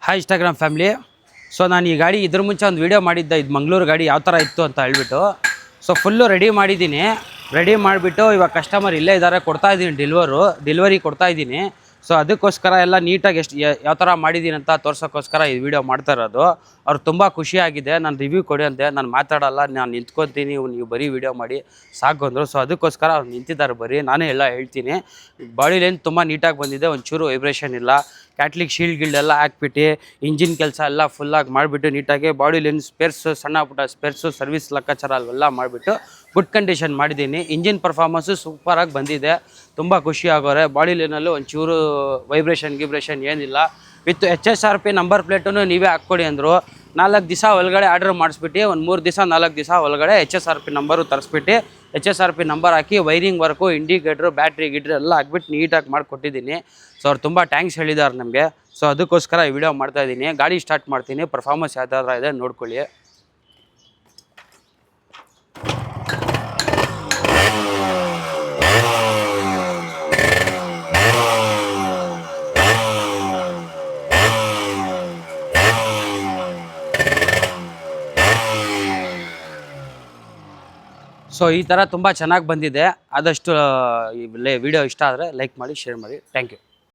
Hi Instagram family. So ನಾನು ಈ ಗಾಡಿ ಇದ್ರ ಮುಂಚೆ ಒಂದು ವೀಡಿಯೋ ಮಾಡಿದ್ದೆ, ಇದು ಮಂಗಳೂರು ಗಾಡಿ ಯಾವ ಥರ ಇತ್ತು ಅಂತ ಹೇಳ್ಬಿಟ್ಟು. ಸೊ ಫುಲ್ಲು ರೆಡಿ ಮಾಡಿದ್ದೀನಿ. ರೆಡಿ ಮಾಡಿಬಿಟ್ಟು ಇವಾಗ ಕಸ್ಟಮರ್ ಇಲ್ಲೇ ಇದ್ದಾರೆ, ಕೊಡ್ತಾಯಿದ್ದೀನಿ ಡೆಲಿವರಿ ಕೊಡ್ತಾಯಿದ್ದೀನಿ. ಸೊ ಅದಕ್ಕೋಸ್ಕರ ಎಲ್ಲ ನೀಟಾಗಿ ಯಾವ ಥರ ಮಾಡಿದ್ದೀನಿ ಅಂತ ತೋರ್ಸೋಕ್ಕೋಸ್ಕರ ಈ ವಿಡಿಯೋ ಮಾಡ್ತಾ ಇರೋದು. ಅವ್ರು ತುಂಬ ಖುಷಿಯಾಗಿದೆ. ನಾನು ರಿವ್ಯೂ ಕೊಡಿ ಅಂತೆ, ನಾನು ಮಾತಾಡೋಲ್ಲ, ನಾನು ನಿಂತ್ಕೊತೀನಿ, ನೀವು ಬರೀ ವಿಡಿಯೋ ಮಾಡಿ ಸಾಕು ಅಂದರು. ಸೊ ಅದಕ್ಕೋಸ್ಕರ ಅವ್ರು ನಿಂತಿದ್ದಾರೆ, ಬರೀ ನಾನೇ ಎಲ್ಲ ಹೇಳ್ತೀನಿ. ಬಾಡಿ ಲೈನ್ ತುಂಬ ನೀಟಾಗಿ ಬಂದಿದೆ, ಒಂಚೂರು ವೈಬ್ರೇಷನ್ ಇಲ್ಲ. ಕ್ಯಾಟ್ಲಿಕ್ ಶೀಲ್ಡ್ ಗಿಲ್ಡೆಲ್ಲ ಹಾಕ್ಬಿಟ್ಟು ಇಂಜಿನ್ ಕೆಲಸ ಎಲ್ಲ ಫುಲ್ಲಾಗಿ ಮಾಡಿಬಿಟ್ಟು ನೀಟಾಗಿ ಬಾಡಿ ಲೈನ್ ಸ್ಪೇರ್ಸು, ಸಣ್ಣ ಪುಟ್ಟ ಸ್ಪೇರ್ಸು, ಸರ್ವಿಸ್ ಲೆಕ್ಕಾಚಾರ ಅವೆಲ್ಲ ಮಾಡಿಬಿಟ್ಟು ಗುಡ್ ಕಂಡೀಷನ್ ಮಾಡಿದ್ದೀನಿ. ಇಂಜಿನ್ ಪರ್ಫಾರ್ಮೆನ್ಸು ಸೂಪರಾಗಿ ಬಂದಿದೆ, ತುಂಬ ಖುಷಿ ಆಗೋರೆ. ಬಾಡಿ ಲೈನಲ್ಲೂ ಒಂಚೂರು ವೈಬ್ರೇಷನ್ ಏನಿಲ್ಲ. ವಿತ್ HSRP ನಂಬರ್ ಪ್ಲೇಟನ್ನು ನೀವೇ ಹಾಕ್ಕೊಡಿ ಅಂದರು. 4 ದಿವಸ ಒಳಗಡೆ ಆರ್ಡ್ರ್ ಮಾಡಿಸ್ಬಿಟ್ಟು ಒಂದು 3 ದಿವಸ 4 ದಿವಸ ಒಳಗಡೆ HSRP ನಂಬರು ತರಿಸ್ಬಿಟ್ಟು HSRP ನಂಬರ್ ಹಾಕಿ ವೈರಿಂಗ್ ವರ್ಕು, ಇಂಡಿಕೇಟ್ರು, ಬ್ಯಾಟ್ರಿ ಗಿಟ್ರಿ ಎಲ್ಲ ಹಾಕ್ಬಿಟ್ಟು ನೀಟಾಗಿ ಮಾಡಿಕೊಟ್ಟಿದ್ದೀನಿ. ಸೊ ಅವ್ರು ತುಂಬ ಥ್ಯಾಂಕ್ಸ್ ಹೇಳಿದ್ದಾರೆ ನಮಗೆ. ಸೊ ಅದಕ್ಕೋಸ್ಕರ ಈ ವಿಡಿಯೋ ಮಾಡ್ತಾಯಿದ್ದೀನಿ. ಗಾಡಿ ಸ್ಟಾರ್ಟ್ ಮಾಡ್ತೀನಿ, ಪರ್ಫಾರ್ಮೆನ್ಸ್ ಯಾವ ಥರ ಇದೆ ನೋಡ್ಕೊಳ್ಳಿ. ಸೊ ಈ ಥರ ತುಂಬ ಚೆನ್ನಾಗಿ ಬಂದಿದೆ. ಆದಷ್ಟು ವಿಡಿಯೋ ಇಷ್ಟ ಆದರೆ ಲೈಕ್ ಮಾಡಿ, ಶೇರ್ ಮಾಡಿ. Thank you.